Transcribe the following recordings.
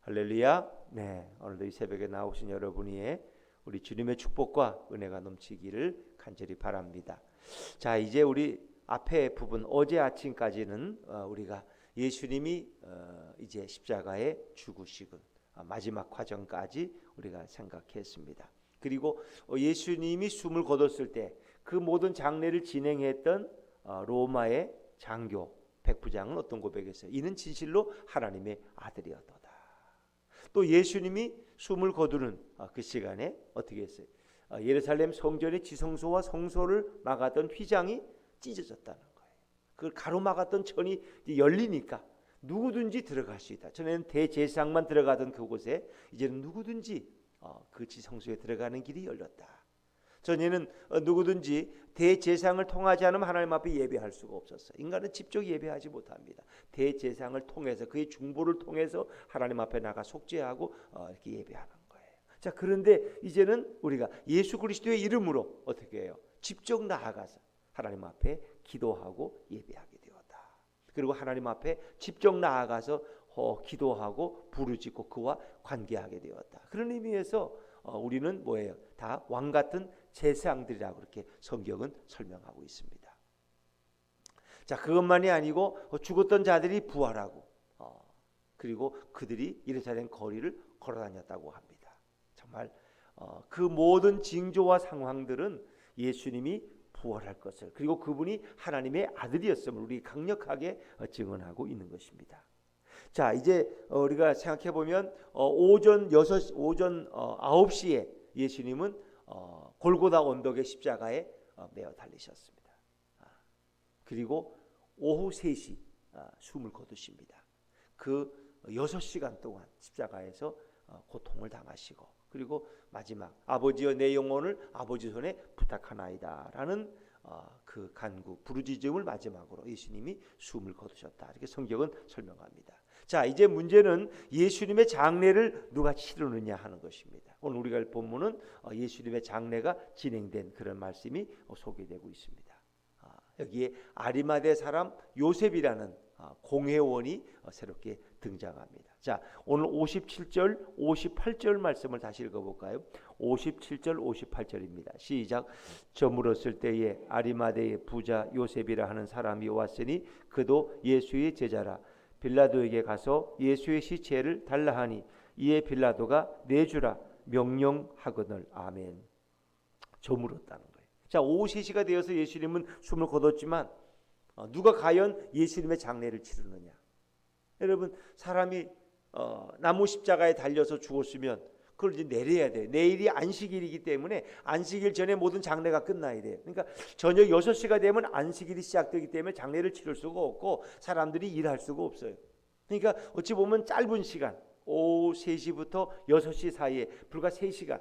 할렐루야. 네, 오늘도 이 새벽에 나오신 여러분이 우리 주님의 축복과 은혜가 넘치기를 간절히 바랍니다. 자, 이제 우리 앞에 부분 어제 아침까지는 우리가 예수님이 이제 십자가에 죽으시고 마지막 과정까지 우리가 생각했습니다. 그리고 예수님이 숨을 거뒀을 때 그 모든 장례를 진행했던 로마의 장교 백부장은 어떤 고백했어요? 이는 진실로 하나님의 아들이었도다. 또 예수님이 숨을 거두는 그 시간에 어떻게 했어요? 예루살렘 성전의 지성소와 성소를 막았던 휘장이 찢어졌다는 거예요. 그걸 가로막았던 천이 열리니까 누구든지 들어갈 수 있다. 전에는 대제사장만 들어가던 그곳에 이제는 누구든지 그 지성소에 들어가는 길이 열렸다. 전에는 누구든지 대제사장을 통하지 않으면 하나님 앞에 예배할 수가 없었어요. 인간은 직접 예배하지 못합니다. 대제사장을 통해서 그의 중보를 통해서 하나님 앞에 나가 속죄하고 이렇게 예배하는 거예요. 자, 그런데 이제는 우리가 예수 그리스도의 이름으로 어떻게 해요? 직접 나아가서 하나님 앞에 기도하고 예배하게 되었다. 그리고 하나님 앞에 직접 나아가서 기도하고 부르짖고 그와 관계하게 되었다. 그런 의미에서 우리는 뭐예요? 다 왕 같은 제사장들이라고 그렇게 성경은 설명하고 있습니다. 자, 그것만이 아니고 죽었던 자들이 부활하고 그리고 그들이 예루살렘 거리를 걸어다녔다고 합니다. 정말 그 모든 징조와 상황들은 예수님이 부활할 것을 그리고 그분이 하나님의 아들이었음을 우리 강력하게 증언하고 있는 것입니다. 자, 이제 우리가 생각해 보면 오전 9시에 예수님은 골고다 언덕의 십자가에 매어 달리셨습니다. 그리고 오후 3시 숨을 거두십니다. 그 6시간 동안 십자가에서 고통을 당하시고 그리고 마지막 아버지여 내 영혼을 아버지 손에 부탁하나이다 라는 그 간구 부르짖음을 마지막으로 예수님이 숨을 거두셨다. 이렇게 성경은 설명합니다. 자, 이제 문제는 예수님의 장례를 누가 치르느냐 하는 것입니다. 오늘 우리가 할 본문은 예수님의 장례가 진행된 그런 말씀이 소개되고 있습니다. 여기에 아리마대 사람 요셉이라는 공회원이 새롭게 등장합니다. 자, 오늘 57절, 58절 말씀을 다시 읽어볼까요? 57절, 58절입니다. 시작. 저물었을 때에 아리마대의 부자 요셉이라 하는 사람이 왔으니 그도 예수의 제자라. 빌라도에게 가서 예수의 시체를 달라 하니 이에 빌라도가 내주라 명령하거늘. 아멘. 저물었다는 거예요. 자, 오후 3시가 되어서 예수님은 숨을 거뒀지만 누가 과연 예수님의 장례를 치르느냐? 여러분, 사람이 나무 십자가에 달려서 죽었으면 그걸 이제 내려야 돼요. 내일이 안식일이기 때문에 안식일 전에 모든 장례가 끝나야 돼요. 그러니까 저녁 6시가 되면 안식일이 시작되기 때문에 장례를 치를 수가 없고 사람들이 일할 수가 없어요. 그러니까 어찌 보면 짧은 시간, 오후 3시부터 6시 사이에 불과 3시간,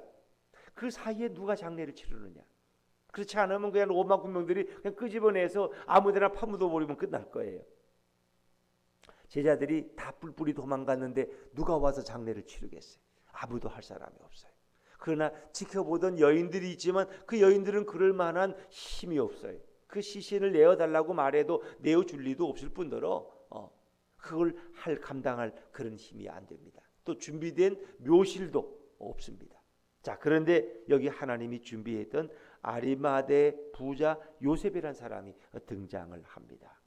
그 사이에 누가 장례를 치르느냐? 그렇지 않으면 그냥 로마 군병들이 그냥 끄집어내서 아무데나 파묻어 버리면 끝날 거예요. 제자들이 다 뿔뿔이 도망갔는데 누가 와서 장례를 치르겠어요? 아무도 할 사람이 없어요. 그러나 지켜보던 여인들이 있지만 그 여인들은 그럴 만한 힘이 없어요. 그 시신을 내어달라고 말해도 내어줄 리도 없을 뿐더러 그걸 감당할 그런 힘이 안 됩니다. 또 준비된 묘실도 없습니다. 자, 그런데 여기 하나님이 준비했던 아리마대 부자 요셉이라는 사람이 등장을 합니다.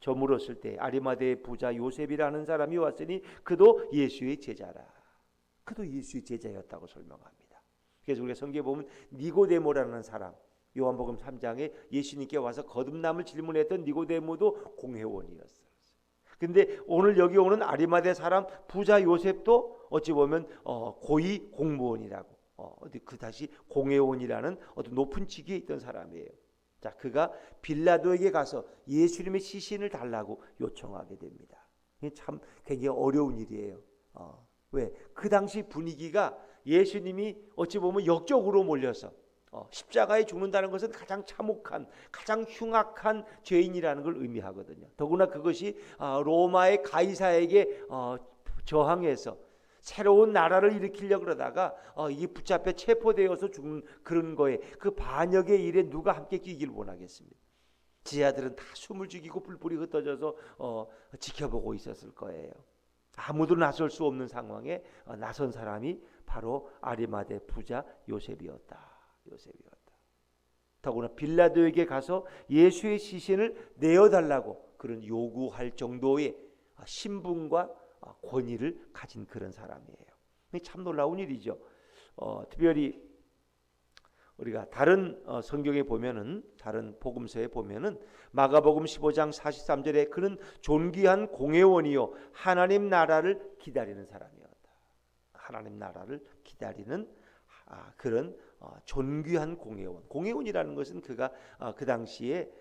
저물었을 때 아리마대 부자 요셉이라는 사람이 왔으니 그도 예수의 제자라. 그도 예수의 제자였다고 설명합니다. 그래서 우리가 성경에 보면 니고데모라는 사람, 요한복음 3장에 예수님께 와서 거듭남을 질문했던 니고데모도 공회원이었어요. 근데 오늘 여기 오는 아리마대 사람 부자 요셉도 어찌 보면 고위 공무원이라고 그 다시 공회원이라는 어떤 높은 직위에 있던 사람이에요. 자, 그가 빌라도에게 가서 예수님의 시신을 달라고 요청하게 됩니다. 이게 참 굉장히 어려운 일이에요. 왜? 그 당시 분위기가 예수님이 어찌 보면 역적으로 몰려서 십자가에 죽는다는 것은 가장 참혹한, 가장 흉악한 죄인이라는 걸 의미하거든요. 더구나 그것이 로마의 가이사에게 저항해서 새로운 나라를 일으키려고 그러다가 이 붙잡혀 체포되어서 죽는 그런 거에 그 반역의 일에 누가 함께 끼기를 원하겠습니까? 지하들은 다 숨을 죽이고 뿔뿔이 흩어져서 지켜보고 있었을 거예요. 아무도 나설 수 없는 상황에 나선 사람이 바로 아리마대 부자 요셉이었다. 요셉이었다. 더구나 빌라도에게 가서 예수의 시신을 내어달라고 그런 요구할 정도의 신분과 권위를 가진 그런 사람이에요. 참 놀라운 일이죠. 특별히 우리가 다른 성경에 보면은, 다른 복음서에 보면은 마가복음 15장 43절에 그는 존귀한 공회원이요 하나님 나라를 기다리는 사람이었다. 하나님 나라를 기다리는 그런 존귀한 공회원. 공회원이라는 것은 그가 그 당시에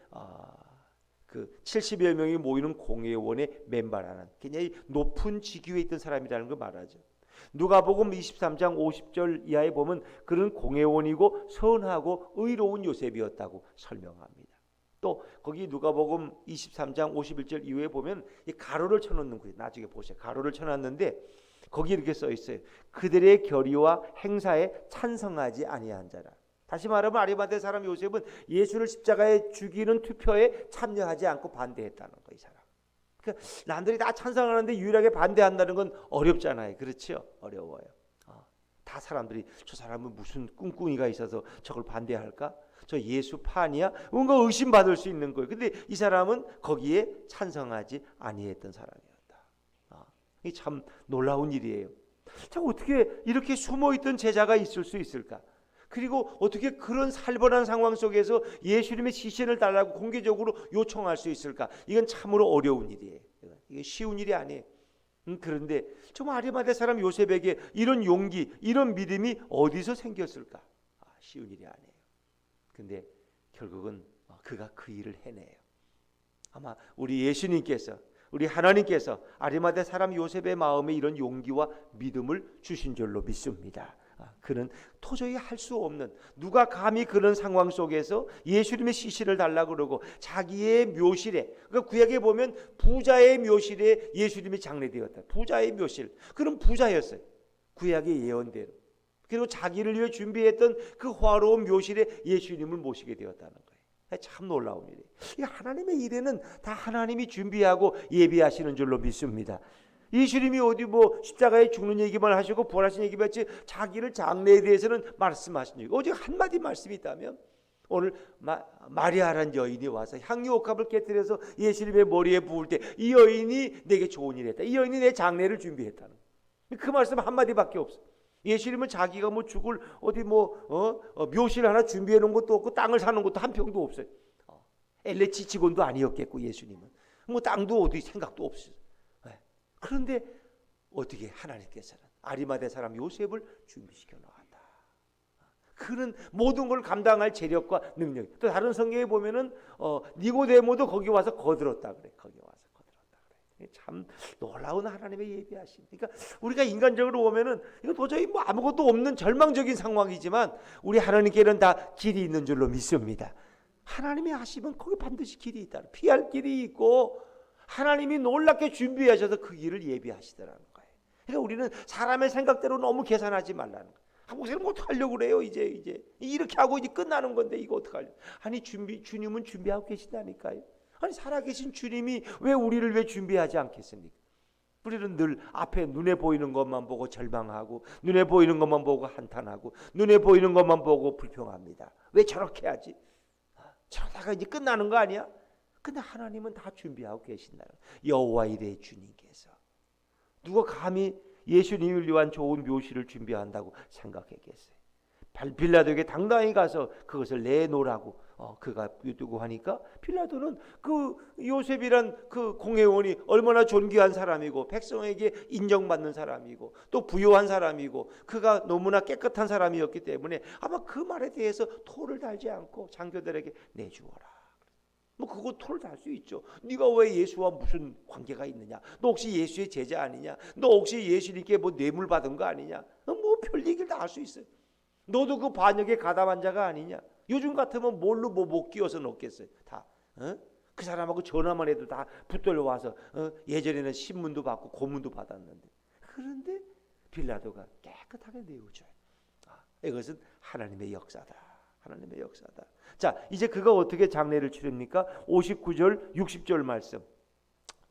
그 70여 명이 모이는 공회원의 멤버라는 굉장히 높은 직위에 있던 사람이라는 걸 말하죠. 누가복음 23장 50절 이하에 보면 그는 공회원이고 선하고 의로운 요셉이었다고 설명합니다. 또 거기 누가복음 23장 51절 이후에 보면 이 가로를 쳐놓는 거예요. 나중에 보세요. 가로를 쳐놨는데 거기 이렇게 써 있어요. 그들의 결의와 행사에 찬성하지 아니한 자라. 다시 말하면 아리마대 사람 요셉은 예수를 십자가에 죽이는 투표에 참여하지 않고 반대했다는 거예요. 이 사람. 그러니까 남들이 다 찬성하는데 유일하게 반대한다는 건 어렵잖아요. 그렇죠? 어려워요. 다 사람들이 저 사람은 무슨 꿍꿍이가 있어서 저걸 반대할까? 저 예수판이야? 뭔가 의심받을 수 있는 거예요. 근데 이 사람은 거기에 찬성하지 아니했던 사람이었다. 이게 참 놀라운 일이에요. 자, 어떻게 이렇게 숨어있던 제자가 있을 수 있을까? 그리고 어떻게 그런 살벌한 상황 속에서 예수님의 시신을 달라고 공개적으로 요청할 수 있을까? 이건 참으로 어려운 일이에요. 이게 쉬운 일이 아니에요. 그런데 좀 아리마대 사람 요셉에게 이런 용기, 이런 믿음이 어디서 생겼을까? 쉬운 일이 아니에요. 근데 결국은 그가 그 일을 해내요. 아마 우리 예수님께서, 우리 하나님께서 아리마대 사람 요셉의 마음에 이런 용기와 믿음을 주신 줄로 믿습니다. 그는 도저히 할 수 없는, 누가 감히 그런 상황 속에서 예수님의 시신을 달라고 그러고 자기의 묘실에, 그러니까 구약에 보면 부자의 묘실에 예수님이 장례되었다. 부자의 묘실. 그런 부자였어요. 구약의 예언대로. 그리고 자기를 위해 준비했던 그 화로운 묘실에 예수님을 모시게 되었다는 거예요. 참 놀라운 일이에요. 이 하나님의 일에는 다 하나님이 준비하고 예비하시는 줄로 믿습니다. 예수님이 어디 십자가에 죽는 얘기만 하시고 부활하신 얘기만 했지 자기를 장래에 대해서는 말씀하신 얘기 오직 한마디 말씀이 있다면, 오늘 마리아라는 여인이 와서 향유옥합을 깨뜨려서 예수님의 머리에 부을 때 이 여인이 내게 좋은 일을 했다. 이 여인이 내 장래를 준비했다는 그 말씀 한마디밖에 없어. 예수님은 자기가 죽을 어디 묘실 하나 준비해 놓은 것도 없고 땅을 사는 것도 한 평도 없어요. LH 직원도 아니었겠고 예수님은 땅도 어디 생각도 없어요. 그런데 어떻게 하나님께서는 아리마대 사람 요셉을 준비시켜 놓았다. 그는 모든 걸 감당할 재력과 능력. 또 다른 성경에 보면은 니고데모도 거기 와서 거들었다 그래. 거기 와서 거들었다 그래. 참 놀라운 하나님의 예비하심. 그러니까 우리가 인간적으로 보면은 이거 도저히 아무것도 없는 절망적인 상황이지만 우리 하나님께는 다 길이 있는 줄로 믿습니다. 하나님이 하시면 거기 반드시 길이 있다. 피할 길이 있고 하나님이 놀랍게 준비하셔서 그 길을 예비하시더라는 거예요. 그러니까 우리는 사람의 생각대로 너무 계산하지 말라는 거예요. 목사님 어떡하려고 그래요? 이제 이렇게 하고 이제 끝나는 건데 이거 어떡하려고. 아니 주님은 준비하고 계신다니까요. 아니 살아계신 주님이 왜 우리를 왜 준비하지 않겠습니까? 우리는 늘 앞에 눈에 보이는 것만 보고 절망하고 눈에 보이는 것만 보고 한탄하고 눈에 보이는 것만 보고 불평합니다. 왜 저렇게 하지? 저러다가 이제 끝나는 거 아니야? 근데 하나님은 다 준비하고 계신다. 여호와 이레 주님께서 누가 감히 예수님을 위한 좋은 묘실을 준비한다고 생각했겠어요? 빌라도에게 당당히 가서 그것을 내놓으라고 그가 유두고 하니까 빌라도는 그 요셉이란 그 공회원이 얼마나 존귀한 사람이고 백성에게 인정받는 사람이고 또 부유한 사람이고 그가 너무나 깨끗한 사람이었기 때문에 아마 그 말에 대해서 토를 달지 않고 장교들에게 내주어라. 그거 토를 달 수 있죠. 네가 왜 예수와 무슨 관계가 있느냐? 너 혹시 예수의 제자 아니냐? 너 혹시 예수님께 뇌물 받은 거 아니냐? 별 얘기를 다 할 수 있어요. 너도 그 반역에 가담한 자가 아니냐? 요즘 같으면 뭘로 못 끼워서 넣겠어요. 다. 그 사람하고 전화만 해도 다 붙들려 와서 예전에는 신문도 받고 고문도 받았는데, 그런데 빌라도가 깨끗하게 내어줘요. 이것은 하나님의 역사다. 하나님의 역사다. 자, 이제 그가 어떻게 장례를 치릅니까? 59절 60절 말씀.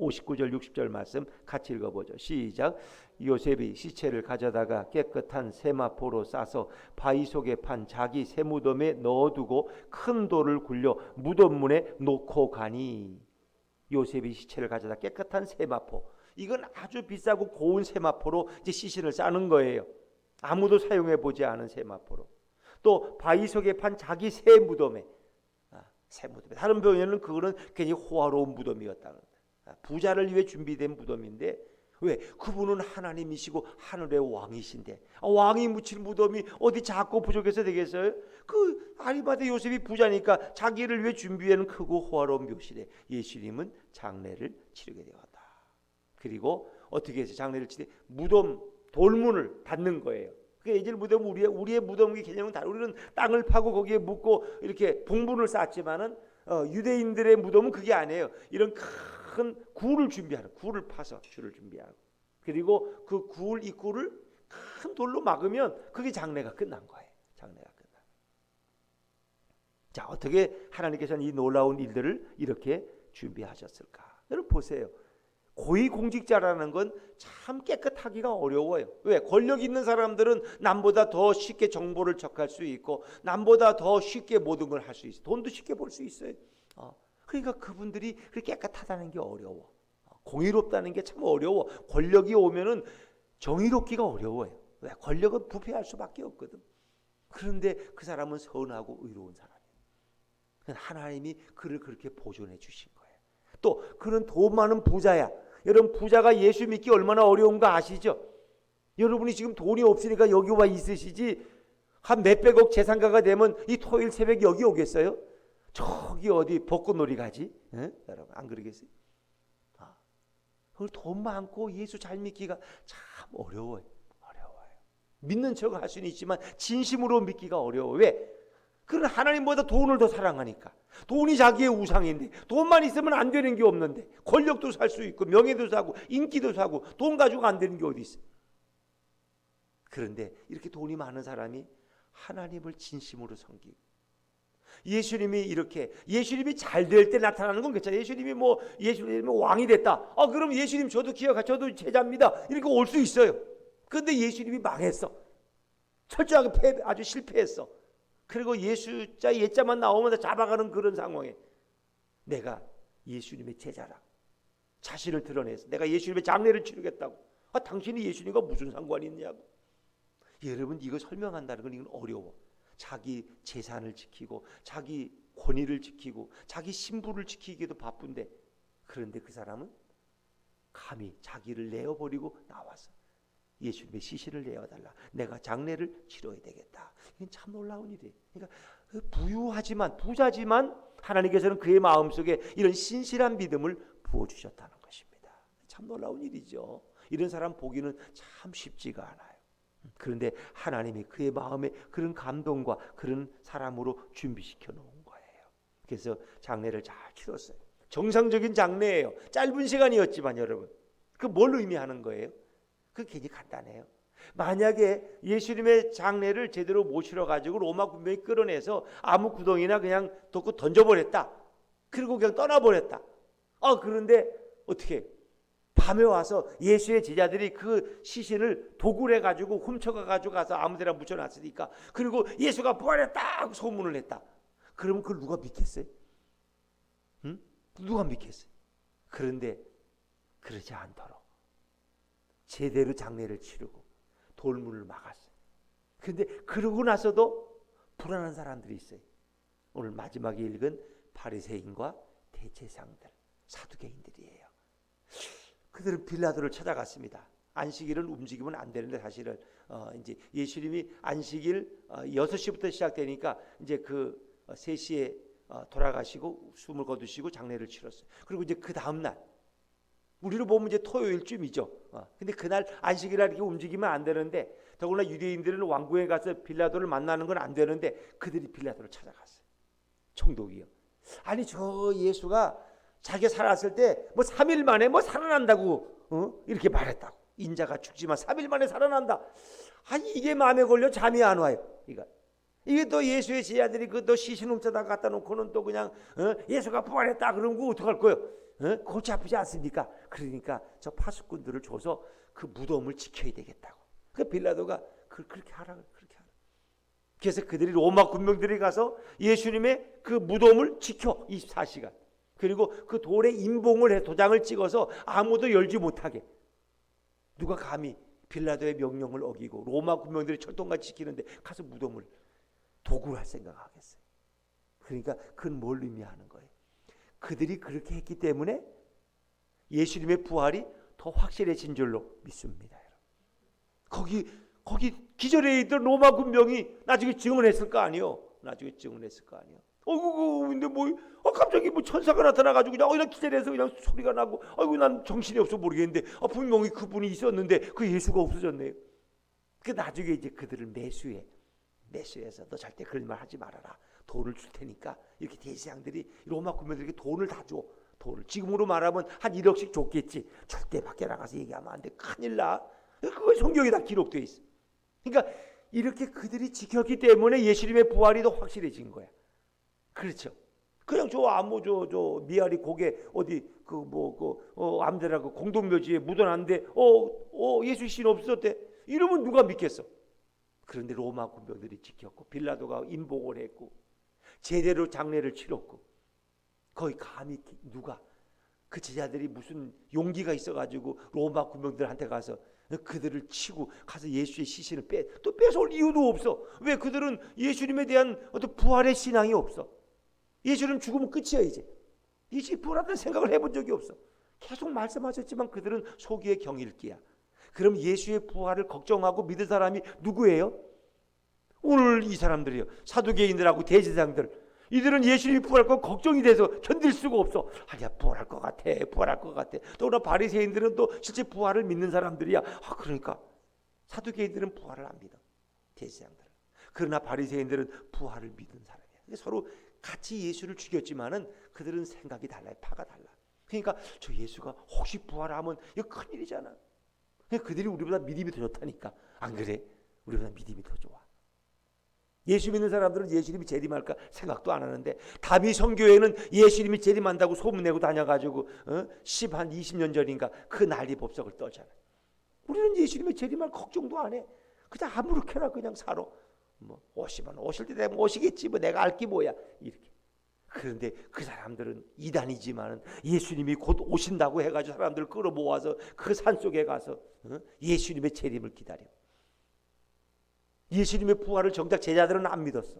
59절 60절 말씀 같이 읽어보죠. 시작. 요셉이 시체를 가져다가 깨끗한 세마포로 싸서 바위 속에 판 자기 세무덤에 넣어두고 큰 돌을 굴려 무덤 문에 놓고 가니. 요셉이 시체를 가져다 깨끗한 세마포, 이건 아주 비싸고 고운 세마포로 이제 시신을 싸는 거예요. 아무도 사용해 보지 않은 세마포로. 또 바위 속에 판 자기 새 무덤에, 새 무덤에. 다른 병에는 그거는 괜히 호화로운 무덤이었다. 부자를 위해 준비된 무덤인데, 왜? 그분은 하나님이시고 하늘의 왕이신데 왕이 묻힐 무덤이 어디 작고 부족해서 되겠어요? 그 아리마대 요셉이 부자니까 자기를 위해 준비하는 크고 호화로운 묘실에 예수님은 장례를 치르게 되었다. 그리고 어떻게 해서 장례를 치르? 무덤 돌문을 닫는 거예요. 그 예전 무덤, 우리의 무덤의 개념은 다르고, 우리는 땅을 파고 거기에 묻고 이렇게 봉분을 쌓았지만은 유대인들의 무덤은 그게 아니에요. 이런 큰 굴을 준비하는, 굴을 파서 줄을 준비하고, 그리고 그 굴 입구를 큰 돌로 막으면 그게 장례가 끝난 거예요. 장례가 끝나. 자, 어떻게 하나님께서는 이 놀라운 일들을 이렇게 준비하셨을까? 여러분 보세요. 고위공직자라는 건 참 깨끗하기가 어려워요. 왜? 권력 있는 사람들은 남보다 더 쉽게 정보를 접할 수 있고, 남보다 더 쉽게 모든 걸 할 수 있어요. 돈도 쉽게 벌 수 있어요. 그러니까 그분들이 그렇게 깨끗하다는 게 어려워. 공의롭다는 게 참 어려워. 권력이 오면은 정의롭기가 어려워요. 왜? 권력은 부패할 수밖에 없거든. 그런데 그 사람은 선하고 의로운 사람이에요. 하나님이 그를 그렇게 보존해 주신 거예요. 또 그는 돈 많은 부자야. 여러분, 부자가 예수 믿기 얼마나 어려운 거 아시죠? 여러분이 지금 돈이 없으니까 여기 와 있으시지, 한 몇백억 재산가가 되면 이 토요일 새벽에 여기 오겠어요? 저기 어디 벚꽃놀이 가지? 여러분 안 그러겠어요? 돈 많고 예수 잘 믿기가 참 어려워요. 믿는 척 할 수는 있지만 진심으로 믿기가 어려워. 왜? 그는 하나님보다 돈을 더 사랑하니까. 돈이 자기의 우상인데, 돈만 있으면 안 되는 게 없는데, 권력도 살 수 있고 명예도 사고 인기도 사고 돈 가지고 안 되는 게 어디 있어? 그런데 이렇게 돈이 많은 사람이 하나님을 진심으로 섬기고, 예수님이 이렇게, 예수님이 잘 될 때 나타나는 건 괜찮아요. 예수님이 왕이 됐다. 그럼 예수님 저도 기억하, 저도 제자입니다. 이렇게 올 수 있어요. 그런데 예수님이 망했어. 철저하게 아주 실패했어. 그리고 예수자 예자만 나오면 다 잡아가는 그런 상황에 내가 예수님의 제자라 자신을 드러내서 내가 예수님의 장례를 치르겠다고. 당신이 예수님과 무슨 상관이 있냐고. 여러분, 이거 설명한다는 건 이건 어려워. 자기 재산을 지키고 자기 권위를 지키고 자기 신부를 지키기도 바쁜데, 그런데 그 사람은 감히 자기를 내어버리고 나와서 예수님의 시신을 내어달라, 내가 장례를 치러야 되겠다. 이건 참 놀라운 일이에요. 그러니까 부유하지만 부자지만 하나님께서는 그의 마음속에 이런 신실한 믿음을 부어주셨다는 것입니다. 참 놀라운 일이죠. 이런 사람 보기는 참 쉽지가 않아요. 그런데 하나님이 그의 마음에 그런 감동과 그런 사람으로 준비시켜 놓은 거예요. 그래서 장례를 잘 치렀어요. 정상적인 장례예요. 짧은 시간이었지만 여러분, 그 뭘 의미하는 거예요? 그 괜히 간단해요. 만약에 예수님의 장례를 제대로 못 치러가지고 로마 군병이 끌어내서 아무 구덩이나 그냥 덮고 던져버렸다. 그리고 그냥 떠나버렸다. 그런데 어떻게 밤에 와서 예수의 제자들이 그 시신을 도굴해 가지고 훔쳐가 가지고 가서 아무데나 묻혀놨으니까, 그리고 예수가 부활했다 소문을 냈다. 그러면 그걸 누가 믿겠어요? 누가 믿겠어요? 그런데 그러지 않도록 제대로 장례를 치르고 돌문을 막았어요. 그런데 그러고 나서도 불안한 사람들이 있어요. 오늘 마지막에 읽은 바리새인과 대제사장들, 사두개인들이에요. 그들은 빌라도를 찾아갔습니다. 안식일은 움직이면 안 되는데, 사실은 이제 예수님이 안식일 6시부터 시작되니까 이제 그 3시에 돌아가시고 숨을 거두시고 장례를 치렀어요. 그리고 이제 그 다음 날, 우리로 보면 이제 토요일쯤이죠. 근데 그날 안식일날 이렇게 움직이면 안 되는데, 더구나 유대인들은 왕궁에 가서 빌라도를 만나는 건 안 되는데 그들이 빌라도를 찾아갔어요. 총독이요. 아니, 저 예수가 자기가 살았을 때 3일 만에 살아난다고 이렇게 말했다고. 인자가 죽지만 3일 만에 살아난다. 아니, 이게 마음에 걸려 잠이 안 와요. 이게 또 예수의 제자들이 그 또 시신 훔쳐다 갖다 놓고는 또 그냥 예수가 부활했다 그러면 그거 어떡할 거예요? 골치 아프지 않습니까? 그러니까 저 파수꾼들을 줘서 그 무덤을 지켜야 되겠다고. 그 빌라도가 그렇게 하라. 그래서 그들이 로마 군병들이 가서 예수님의 그 무덤을 지켜 24시간. 그리고 그 돌에 임봉을 해 도장을 찍어서 아무도 열지 못하게. 누가 감히 빌라도의 명령을 어기고 로마 군병들이 철통같이 지키는데 가서 무덤을 도구로 할 생각하겠어요. 그러니까 그건 뭘 의미하는 거예요? 그들이 그렇게 했기 때문에 예수님의 부활이 더 확실해진 줄로 믿습니다. 거기 기절해 있던 로마 군병이 나중에 증언했을 거 아니요. 근데 갑자기 천사가 나타나가지고 그냥 기절해서 그냥 소리가 나고, 난 정신이 없어 모르겠는데, 분명히 그분이 있었는데 그 예수가 없어졌네요. 그 나중에 이제 그들을 매수해서 너 절대 그런 말 하지 말아라. 돈을 줄 테니까 이렇게 대제사장들이 로마 군병들에게 돈을 다 줘. 돈을 지금으로 말하면 한 1억씩 줬겠지. 절대 밖에 나가서 얘기하면 안 돼. 큰일 나. 그거 성경에 다 기록되어 있어. 그러니까 이렇게 그들이 지켰기 때문에 예수님의 부활이 더 확실해진 거야. 그렇죠. 그냥 저 미아리 고개 어디 암데라고 공동묘지에 묻어놨는데 예수 신 없었대. 이러면 누가 믿겠어? 그런데 로마 군병들이 지켰고 빌라도가 임복을 했고 제대로 장례를 치렀고 거의 감히 누가 그 제자들이 무슨 용기가 있어가지고 로마 군병들한테 가서 그들을 치고 가서 예수의 시신을 뺏어올 이유도 없어. 왜? 그들은 예수님에 대한 어떤 부활의 신앙이 없어. 예수님 죽으면 끝이야. 이제 부활한다는 생각을 해본 적이 없어. 계속 말씀하셨지만 그들은 소기의 경일기야. 그럼 예수의 부활을 걱정하고 믿을 사람이 누구예요? 오늘 이 사람들이요. 사두개인들하고 대제사장들. 이들은 예수님이 부활할 거 걱정이 돼서 견딜 수가 없어. 아니야, 부활할 것 같아. 또나 바리새인들은 또 실제 부활을 믿는 사람들이야. 그러니까 사두개인들은 부활을 안 믿어. 대제사장들은. 그러나 바리새인들은 부활을 믿는 사람이야. 서로 같이 예수를 죽였지만은 그들은 생각이 달라요. 파가 달라. 그러니까 저 예수가 혹시 부활하면 이거 큰일이잖아. 그들이 우리보다 믿음이 더 좋다니까. 안 그래? 우리보다 믿음이 더 좋아. 예수 믿는 사람들은 예수님이 재림할까 생각도 안 하는데 다비 성교회는 예수님이 재림한다고 소문내고 다녀가지고 한 20년 전인가 그 난리 법석을 떨잖아. 우리는 예수님의 재림할 걱정도 안 해. 그냥 아무렇게나 그냥 살아. 오시면 오실 때 되면 오시겠지. 내가 알기 뭐야. 이렇게. 그런데 그 사람들은 이단이지만은 예수님이 곧 오신다고 해가지고 사람들을 끌어모아서 그 산속에 가서 예수님의 재림을 기다려. 예수님의 부활을 정작 제자들은 안 믿었어.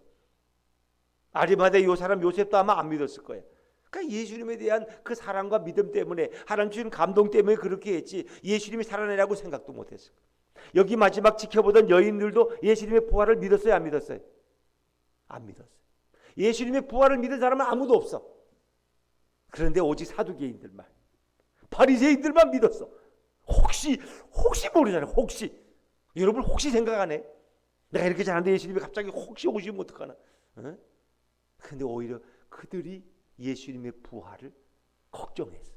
아리마대 요 사람 요셉도 아마 안 믿었을 거예요. 그러니까 예수님에 대한 그 사랑과 믿음 때문에 하나님 주신 감동 때문에 그렇게 했지 예수님이 살아내라고 생각도 못했을 거예요. 여기 마지막 지켜보던 여인들도 예수님의 부활을 믿었어요? 안 믿었어요? 안 믿었어요. 예수님의 부활을 믿은 사람은 아무도 없어. 그런데 오직 사두개인들만, 바리새인들만 믿었어. 혹시 모르잖아요. 혹시. 여러분 혹시 생각 안 해? 내가 이렇게 잘하는데 예수님이 갑자기 혹시 오시면 어떡하나. 근데 오히려 그들이 예수님의 부활을 걱정했어.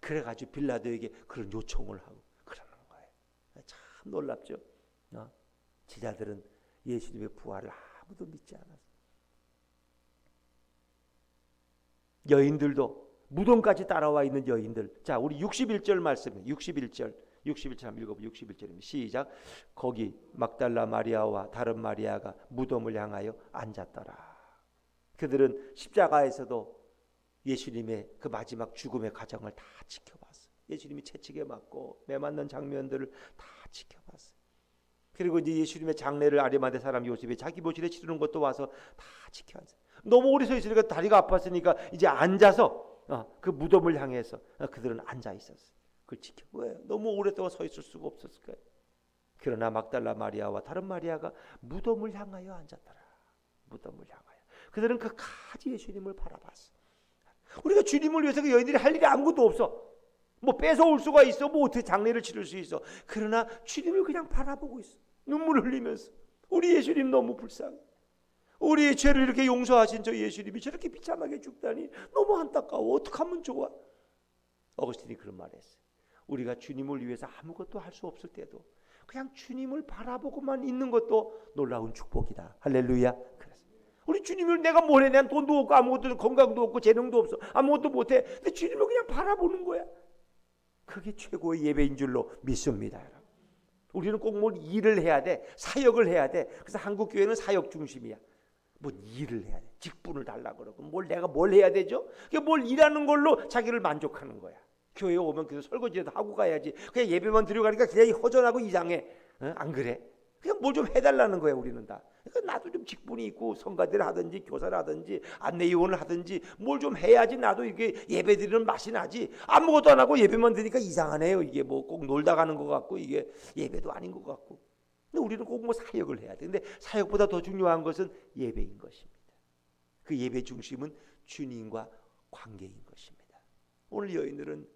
그래가지고 빌라도에게 그런 요청을 하고 그러는 거예요. 참 놀랍죠. 제자들은 예수님의 부활을 아무도 믿지 않았어. 여인들도 무덤까지 따라와 있는 여인들. 자, 우리 61절 말씀이에요. 61절 한번 읽어보죠. 61절입니다. 시작. 거기 막달라 마리아와 다른 마리아가 무덤을 향하여 앉았더라. 그들은 십자가에서도 예수님의 그 마지막 죽음의 과정을 다 지켜봤어요. 예수님이 채찍에 맞고 매 맞는 장면들을 다 지켜봤어요. 그리고 이제 예수님의 장례를 아리마대 사람 요셉이 자기 묘실에 치르는 것도 와서 다 지켜봤어요. 너무 오래 서 있으니까 다리가 아팠으니까 이제 앉아서 그 무덤을 향해서 그들은 앉아 있었어요. 그걸 지켜. 왜? 너무 오랫동안 서 있을 수가 없었을 거예요. 그러나 막달라 마리아와 다른 마리아가 무덤을 향하여 앉았더라. 무덤을 향하여. 그들은 끝까지 예수님을 바라봤어. 우리가 주님을 위해서 그 여인들이 할 일이 아무것도 없어. 뺏어올 수가 있어. 어떻게 장례를 치를 수 있어. 그러나 주님을 그냥 바라보고 있어. 눈물을 흘리면서. 우리 예수님 너무 불쌍해. 우리의 죄를 이렇게 용서하신 저 예수님이 저렇게 비참하게 죽다니 너무 안타까워. 어떻게 하면 좋아? 어거스틴이 그런 말을 했어요. 우리가 주님을 위해서 아무것도 할 수 없을 때도 그냥 주님을 바라보고만 있는 것도 놀라운 축복이다. 할렐루야. 그래서 우리 주님을 내가 뭘 해? 난 돈도 없고 아무것도 건강도 없고 재능도 없어. 아무것도 못해. 근데 주님을 그냥 바라보는 거야. 그게 최고의 예배인 줄로 믿습니다. 여러분. 우리는 꼭 뭘 일을 해야 돼. 사역을 해야 돼. 그래서 한국 교회는 사역 중심이야. 뭐 일을 해야 돼. 직분을 달라고 그러고 내가 뭘 해야 되죠? 뭘 일하는 걸로 자기를 만족하는 거야. 교회에 오면 그래서 설거지라도 하고 가야지. 그냥 예배만 드려가니까 그냥 허전하고 이상해. 안 그래? 그냥 뭘 좀 해달라는 거야. 우리는 다. 그러니까 나도 좀 직분이 있고 성가대를 하든지 교사를 하든지 안내위원을 하든지 뭘 좀 해야지 나도 이게 예배 드리는 맛이 나지. 아무것도 안 하고 예배만 드리니까 이상하네요. 이게 뭐 꼭 놀다 가는 것 같고 이게 예배도 아닌 것 같고. 근데 우리는 꼭 뭐 사역을 해야 돼. 근데 사역보다 더 중요한 것은 예배인 것입니다. 그 예배 중심은 주님과 관계인 것입니다. 오늘 여인들은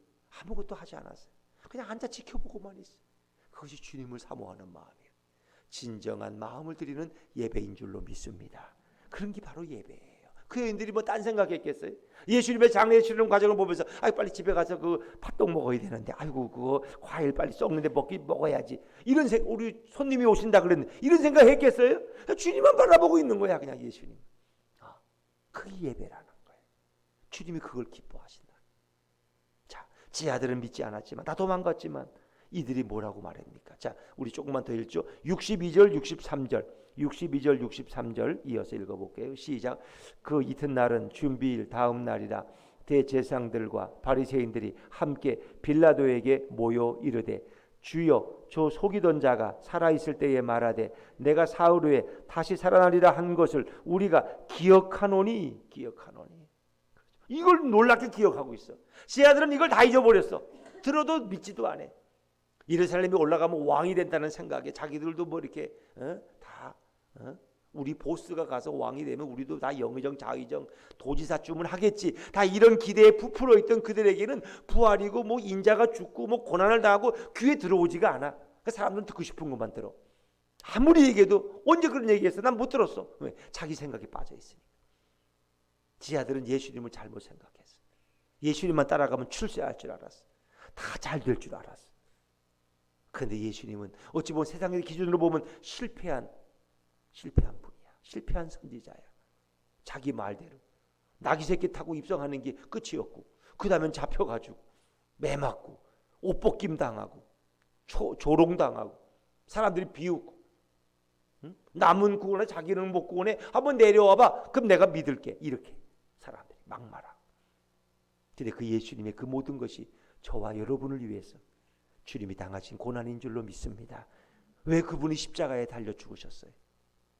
아무것도 하지 않았어요. 그냥 앉아 지켜보고만 있어요. 그것이 주님을 사모하는 마음이에요. 진정한 마음을 드리는 예배인 줄로 믿습니다. 그런 게 바로 예배예요. 그 여인들이 뭐 딴 생각했겠어요? 예수님의 장례 치르는 과정을 보면서 빨리 집에 가서 그 팥떡 먹어야 되는데 아이고 그거 과일 빨리 썩는데 먹어야지. 이런 우리 손님이 오신다 그랬는데 이런 생각 했겠어요? 주님만 바라보고 있는 거야. 그냥 예수님. 그게 예배라는 거예요. 주님이 그걸 기뻐하신다. 자, 제 아들은 믿지 않았지만 다 도망갔지만 이들이 뭐라고 말합니까? 자, 우리 조금만 더 읽죠. 62절 63절 62절 63절 이어서 읽어볼게요. 시작. 그 이튿날은 준비일 다음 날이라 대제사장들과 바리새인들이 함께 빌라도에게 모여 이르되 주여 저 속이던 자가 살아있을 때에 말하되 내가 사흘 후에 다시 살아나리라 한 것을 우리가 기억하노니. 이걸 놀랍게 기억하고 있어. 제 아들은 이걸 다 잊어버렸어. 들어도 믿지도 않아. 예루살렘에 올라가면 왕이 된다는 생각에 자기들도 뭐 이렇게 우리 보스가 가서 왕이 되면 우리도 다 영의정 자의정 도지사쯤은 하겠지. 다 이런 기대에 부풀어 있던 그들에게는 부활이고 뭐 인자가 죽고 뭐 고난을 당하고 귀에 들어오지가 않아. 그 사람들은 듣고 싶은 것만 들어. 아무리 얘기해도 언제 그런 얘기했어? 난 못 들었어. 왜? 자기 생각에 빠져 있으니까. 지 아들은 예수님을 잘못 생각했어. 예수님만 따라가면 출세할 줄 알았어. 다 잘 될 줄 알았어. 그런데 예수님은 어찌 보면 세상의 기준으로 보면 실패한 분이야. 실패한 선지자야. 자기 말대로 나귀 새끼 타고 입성하는 게 끝이었고 그 다음엔 잡혀가지고 매 맞고 옷벗김 당하고 조롱당하고 사람들이 비웃고 남은 구원에 자기는 못 구원해. 한번 내려와봐. 그럼 내가 믿을게. 이렇게 사람들이 막말하고. 근데 그 예수님의 그 모든 것이 저와 여러분을 위해서 주님이 당하신 고난인 줄로 믿습니다. 왜 그분이 십자가에 달려 죽으셨어요?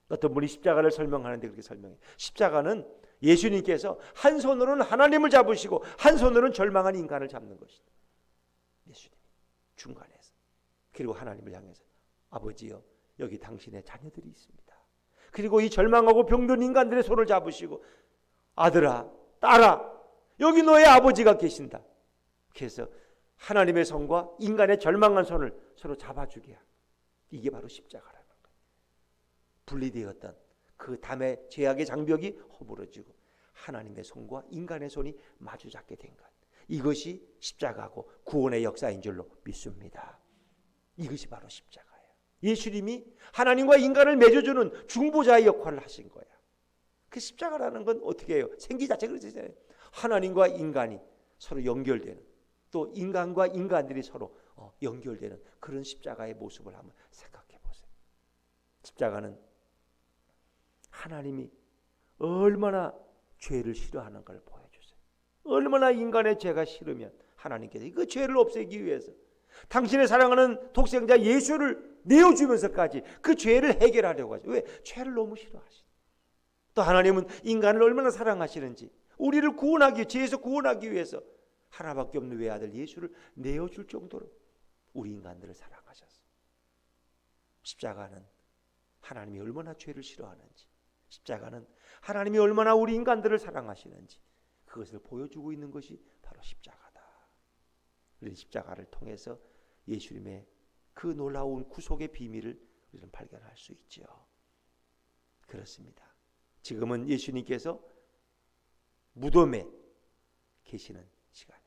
어떤 분이 십자가를 설명하는데 그렇게 설명해. 십자가는 예수님께서 한 손으로는 하나님을 잡으시고 한 손으로는 절망한 인간을 잡는 것이다. 예수님이 중간에서. 그리고 하나님을 향해서 아버지여 여기 당신의 자녀들이 있습니다. 그리고 이 절망하고 병든 인간들의 손을 잡으시고 아들아 딸아 여기 너의 아버지가 계신다. 그래서 하나님의 손과 인간의 절망한 손을 서로 잡아주게 하는 이게 바로 십자가라는 거예요. 분리되었던 그 담의 죄악의 장벽이 허물어지고 하나님의 손과 인간의 손이 마주잡게 된 것. 이것이 십자가고 구원의 역사인 줄로 믿습니다. 이것이 바로 십자가예요. 예수님이 하나님과 인간을 맺어주는 중보자의 역할을 하신 거야. 그 십자가라는 건 어떻게 해요? 생기 자체가 그렇잖아요. 하나님과 인간이 서로 연결되는 또 인간과 인간들이 서로 연결되는 그런 십자가의 모습을 한번 생각해 보세요. 십자가는 하나님이 얼마나 죄를 싫어하는 걸 보여주세요. 얼마나 인간의 죄가 싫으면 하나님께서 그 죄를 없애기 위해서 당신의 사랑하는 독생자 예수를 내어주면서까지 그 죄를 해결하려고 하죠. 왜? 죄를 너무 싫어하시죠. 또 하나님은 인간을 얼마나 사랑하시는지 우리를 구원하기 죄에서 구원하기 위해서 하나밖에 없는 외아들 예수를 내어줄 정도로 우리 인간들을 사랑하셨어요. 십자가는 하나님이 얼마나 죄를 싫어하는지 십자가는 하나님이 얼마나 우리 인간들을 사랑하시는지 그것을 보여주고 있는 것이 바로 십자가다. 우리는 십자가를 통해서 예수님의 그 놀라운 구속의 비밀을 우리는 발견할 수 있죠. 그렇습니다. 지금은 예수님께서 무덤에 계시는 시간에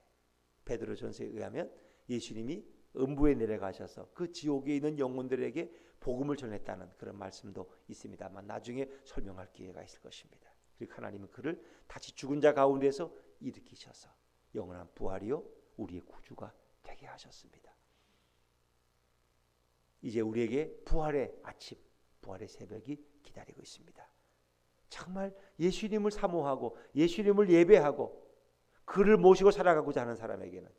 베드로전서에 의하면 예수님이 음부에 내려가셔서 그 지옥에 있는 영혼들에게 복음을 전했다는 그런 말씀도 있습니다만 나중에 설명할 기회가 있을 것입니다. 그리고 하나님은 그를 다시 죽은 자 가운데서 일으키셔서 영원한 부활이요 우리의 구주가 되게 하셨습니다. 이제 우리에게 부활의 아침, 부활의 새벽이 기다리고 있습니다. 정말 예수님을 사모하고 예수님을 예배하고 그를 모시고 살아가고자 하는 사람에게는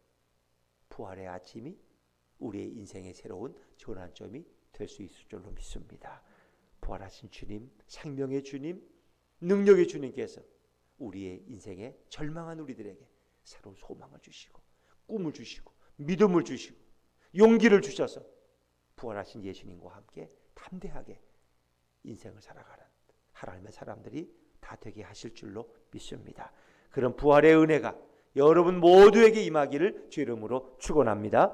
부활의 아침이 우리의 인생의 새로운 전환점이 될 수 있을 줄로 믿습니다. 부활하신 주님, 생명의 주님, 능력의 주님께서 우리의 인생에 절망한 우리들에게 새로운 소망을 주시고 꿈을 주시고 믿음을 주시고 용기를 주셔서 부활하신 예수님과 함께 담대하게 인생을 살아가는 하나님의 사람들이 다 되게 하실 줄로 믿습니다. 그런 부활의 은혜가 여러분 모두에게 임하기를 주 이름으로 축원합니다.